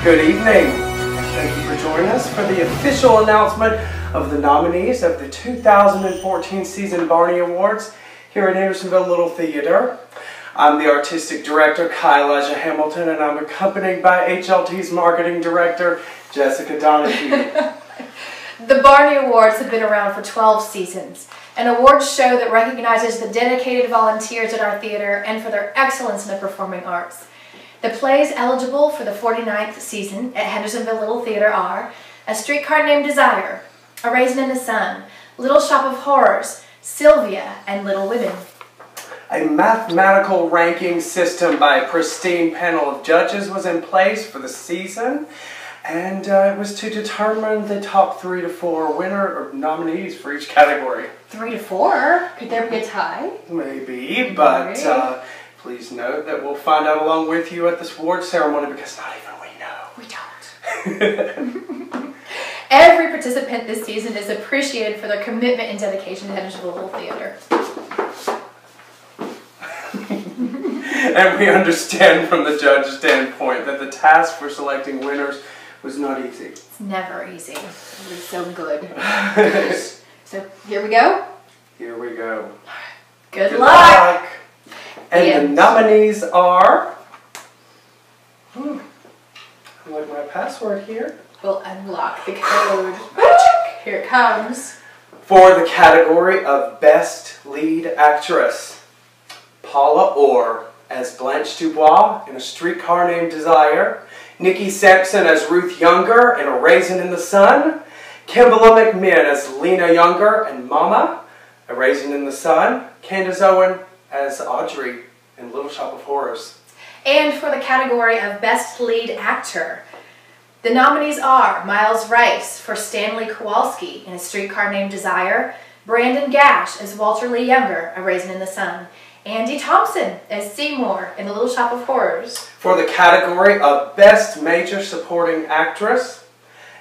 Good evening. Thank you for joining us for the official announcement of the nominees of the 2014 season Barnie Awards here at Hendersonville Little Theater. I'm the Artistic Director, Elijah Hamilton, and I'm accompanied by HLT's Marketing Director, Jessica Donahue. The Barnie Awards have been around for 12 seasons, an awards show that recognizes the dedicated volunteers at our theater and for their excellence in the performing arts. The plays eligible for the 49th season at Hendersonville Little Theater are A Streetcar Named Desire, A Raisin in the Sun, Little Shop of Horrors, Sylvia, and Little Women. A mathematical ranking system by a pristine panel of judges was in place for the season, and it was to determine the top 3 to 4 winner or nominees for each category. 3 to 4? Could there be a tie? Maybe, but please note that we'll find out along with you at this award ceremony because not even we know. We don't. Every participant this season is appreciated for their commitment and dedication to Hendersonville Little Theater. And we understand from the judge's standpoint that the task for selecting winners was not easy. It's never easy. It was so good. So here we go. Here we go. Good luck. And the nominees are... Unlock my password here. We'll unlock the code. Here it comes. For the category of Best Lead Actress, Paula Orr as Blanche Dubois in A Streetcar Named Desire, Nikki Sampson as Ruth Younger in A Raisin in the Sun, Kimberly McMinn as Lena Younger in Mama, A Raisin in the Sun, Candace Owen as Audrey in Little Shop of Horrors. And for the category of Best Lead Actor, the nominees are Miles Rice for Stanley Kowalski in A Streetcar Named Desire, Brandon Gash as Walter Lee Younger, A Raisin in the Sun, Andy Thompson as Seymour in The Little Shop of Horrors. For the category of Best Major Supporting Actress,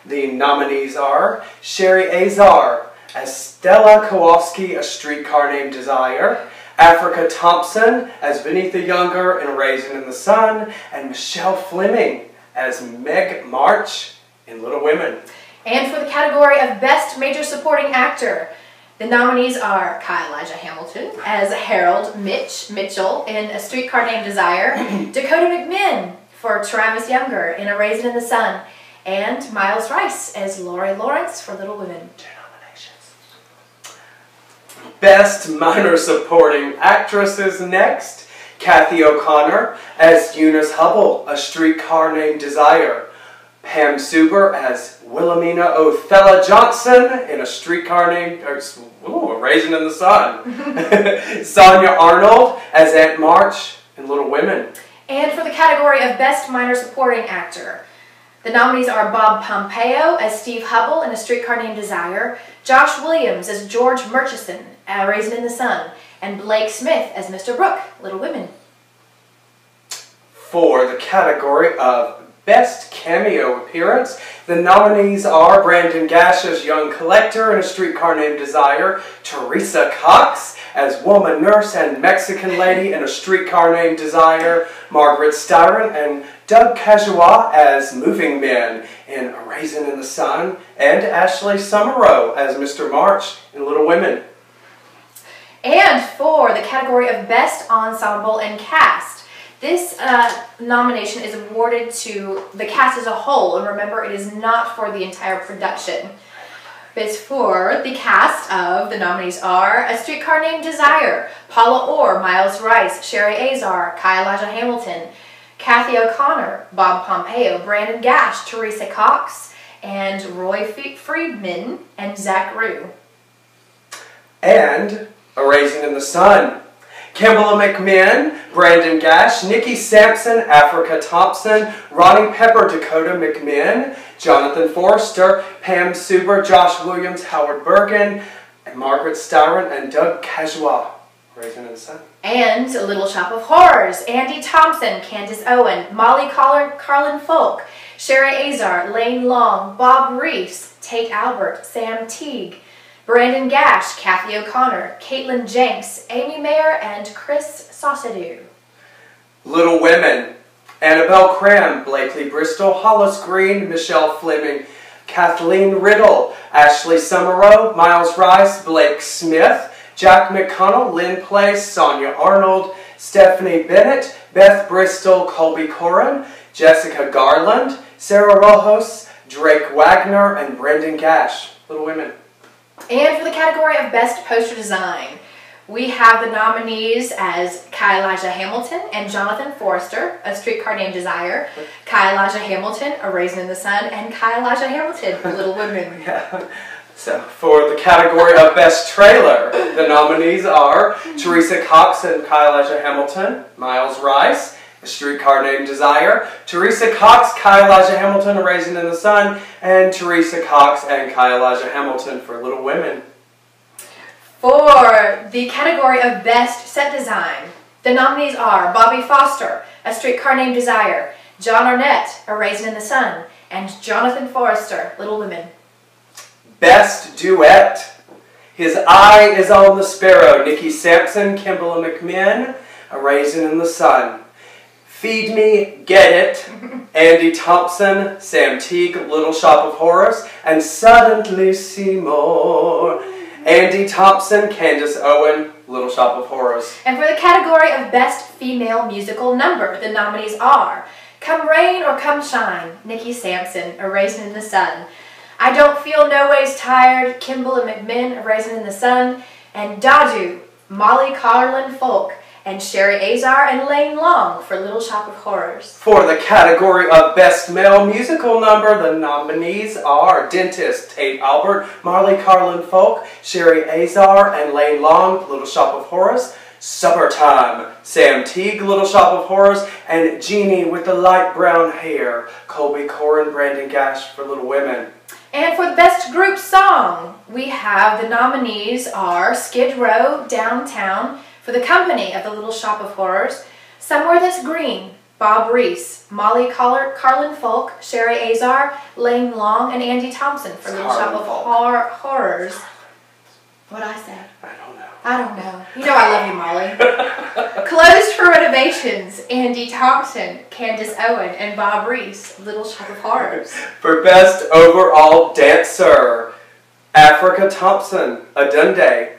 the nominees are Sherry Azar as Stella Kowalski, A Streetcar Named Desire, Africa Thompson as Benitha Younger in A Raisin in the Sun, and Michelle Fleming as Meg March in Little Women. And for the category of Best Major Supporting Actor, the nominees are Elijah Hamilton as Harold Mitchell in A Streetcar Named Desire, Dakota McMinn for Travis Younger in A Raisin in the Sun, and Miles Rice as Laurie Lawrence for Little Women. 2 nominations. Best Minor Supporting Actress is next. Kathy O'Connor as Eunice Hubble, A Streetcar Named Desire. Pam Suber as Wilhelmina Othello Johnson in A Streetcar Named... A Raisin in the Sun. Sonia Arnold as Aunt March in Little Women. And for the category of Best Minor Supporting Actor, the nominees are Bob Pompeo as Steve Hubble in A Streetcar Named Desire, Josh Williams as George Murchison, A Raisin in the Sun, and Blake Smith as Mr. Brooke, Little Women. For the category of Best Cameo Appearance, the nominees are Brandon Gash as Young Collector in A Streetcar Named Desire, Teresa Cox as Woman Nurse and Mexican Lady in A Streetcar Named Desire, Margaret Styron and Doug Casual as Moving Men in A Raisin in the Sun, and Ashley Summerow as Mr. March in Little Women. And for the category of Best Ensemble and Cast, this nomination is awarded to the cast as a whole, and remember, it is not for the entire production. It's for the cast of, the nominees are A Streetcar Named Desire, Paula Orr, Miles Rice, Sherry Azar, Elijah Hamilton, Kathy O'Connor, Bob Pompeo, Brandon Gash, Teresa Cox, and Roy Friedman, and Zach Rue. And A Raisin in the Sun. Kimberly McMinn, Brandon Gash, Nikki Sampson, Africa Thompson, Ronnie Pepper, Dakota McMinn, Jonathan Forrester, Pam Suber, Josh Williams, Howard Bergen, and Margaret Styron, and Doug Casual. Raisin in the Sun. And A Little Shop of Horrors, Andy Thompson, Candace Owen, Molly Carlin Folk, Sherry Azar, Lane Long, Bob Reese, Tate Albert, Sam Teague, Brandon Gash, Kathy O'Connor, Caitlin Jenks, Amy Mayer, and Chris Saucedo. Little Women. Annabelle Cram, Blakely Bristol, Hollis Green, Michelle Fleming, Kathleen Riddle, Ashley Summerow, Miles Rice, Blake Smith, Jack McConnell, Lynn Place, Sonia Arnold, Stephanie Bennett, Beth Bristol, Colby Corin, Jessica Garland, Sarah Rojos, Drake Wagner, and Brendan Gash. Little Women. And for the category of Best Poster Design, we have the nominees as Kai Elijah Hamilton and Jonathan Forrester, A Streetcar Named Desire, Kai Elijah Hamilton, A Raisin in the Sun, and Kai Elijah Hamilton, Little Women. Yeah. So, for the category of Best Trailer, the nominees are Teresa Cox and Kai Elijah Hamilton, Miles Rice, A Streetcar Named Desire, Teresa Cox, Kai Elijah Hamilton, A Raisin in the Sun, and Teresa Cox and Kai Elijah Hamilton for Little Women. For the category of Best Set Design, the nominees are Bobby Foster, A Streetcar Named Desire, John Arnett, A Raisin in the Sun, and Jonathan Forrester, Little Women. Best Duet, His Eye is on the Sparrow, Nikki Sampson, Kimberly McMinn, A Raisin in the Sun. Feed Me, Get It, Andy Thompson, Sam Teague, Little Shop of Horrors, and Suddenly Seymour. Andy Thompson, Candace Owen, Little Shop of Horrors. And for the category of Best Female Musical Number, the nominees are Come Rain or Come Shine, Nikki Sampson, A Raisin in the Sun. I Don't Feel No Ways Tired, Kimberly McMinn, A Raisin in the Sun. And Dadu, Molly Carlin Folk, and Sherry Azar and Lane Long for Little Shop of Horrors. For the category of Best Male Musical Number, the nominees are Dentist, Tate Albert, Marley Carlin Folk, Sherry Azar, and Lane Long, Little Shop of Horrors. Summertime, Sam Teague, Little Shop of Horrors, and Jeannie with the Light Brown Hair, Colby Corin, Brandon Gash for Little Women. And for the Best Group Song, we have the nominees are Skid Row, Downtown, for the company of the Little Shop of Horrors, Somewhere That's Green, Bob Reese, Molly Carlin Folk, Sherry Azar, Lane Long, and Andy Thompson for Little Shop of Horrors. What'd I say? I don't know. You know I love you, Molly. Closed for renovations, Andy Thompson, Candace Owen, and Bob Reese, Little Shop of Horrors. For Best Overall Dancer, Africa Thompson, Adunde,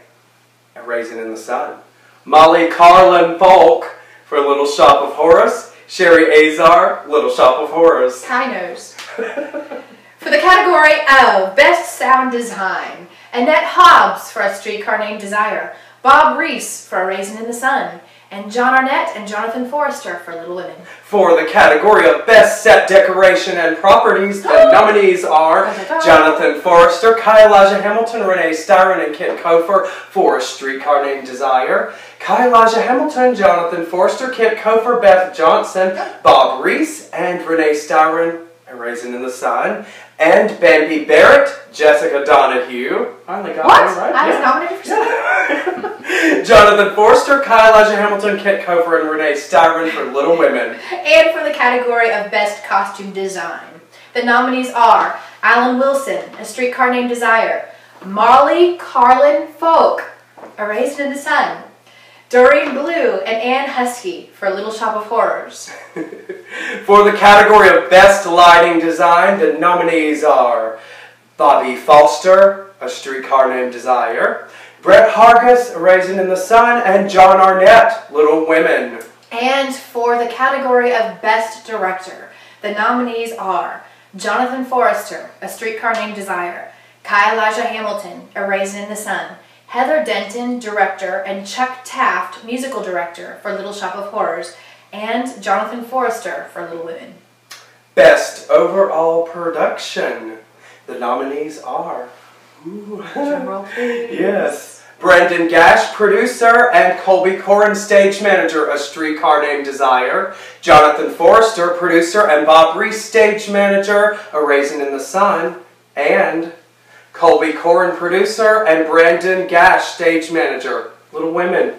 A Raisin in the Sun. Molly Carlin Folk for Little Shop of Horrors. Sherry Azar, Little Shop of Horrors. High nose. For the category of Best Sound Design, Annette Hobbs for A Streetcar Named Desire, Bob Reese for A Raisin in the Sun, and John Arnett and Jonathan Forrester for Little Women. For the category of Best Set Decoration and Properties, the nominees are Jonathan Forrester, Kai Elijah Hamilton, Renee Styron, and Kit Kofer for A Streetcar Named Desire, Kai Elijah Hamilton, Jonathan Forrester, Kit Kofer, Beth Johnson, Bob Reese, and Renee Styron, A Raisin in the Sun, and Bambi Barrett, Jessica Donahue. Finally got what? Right. I was nominated for something. Jonathan Forrester, Kai Elijah Hamilton, Kit Kofer, and Renee Styron for Little Women. And for the category of Best Costume Design, the nominees are Alan Wilson, A Streetcar Named Desire, Molly Carlin Folk, A Raisin in the Sun, Doreen Blue, and Ann Husky for Little Shop of Horrors. For the category of Best Lighting Design, the nominees are Bobby Foster, A Streetcar Named Desire, Brett Hargis, A Raisin in the Sun, and John Arnett, Little Women. And for the category of Best Director, the nominees are Jonathan Forrester, A Streetcar Named Desire, Kai Elijah Hamilton, A Raisin in the Sun, Heather Denton, Director, and Chuck Taft, Musical Director for Little Shop of Horrors, and Jonathan Forrester for Little Women. Best Overall Production. The nominees are... Drumroll, please. Yes. Brendan Gash, Producer, and Colby Corin, Stage Manager, A Streetcar Named Desire. Jonathan Forrester, Producer, and Bob Reese, Stage Manager, A Raisin in the Sun. And Colby Corin, Producer, and Brandon Gash, Stage Manager, Little Women.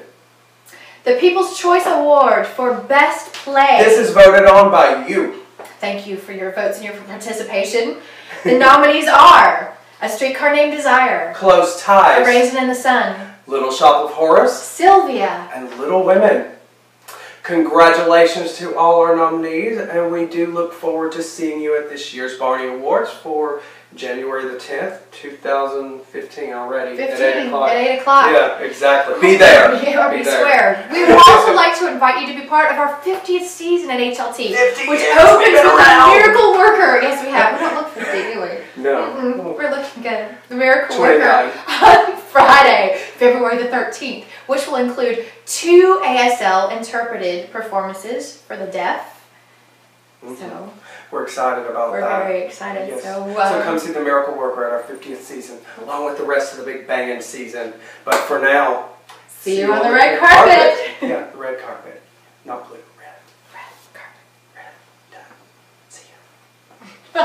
The People's Choice Award for Best Play. This is voted on by you. Thank you for your votes and your participation. The nominees are A Streetcar Named Desire, Close Ties, A Raisin in the Sun, Little Shop of Horrors, Sylvia, and Little Women. Congratulations to all our nominees, and we do look forward to seeing you at this year's Barnie Awards for January the 10th, 2015 already. 15 at 8 o'clock. At 8 o'clock. Yeah, exactly. Be there. Yeah, we swear. We would also like to invite you to be part of our 50th season at HLT, which opens with a miracle worker. Yes, we have. We don't look 50, do we? No. We're looking good. The miracle 29. worker on Friday, February the 13th, which will include 2 ASL interpreted performances for the deaf. So we're excited about that. We're very excited. Yes. So come see the Miracle Worker at our 50th season, along with the rest of the big banging season. But for now, see you on the red carpet. Yeah, the red carpet, not blue, red. Red carpet. Red. Done. See you.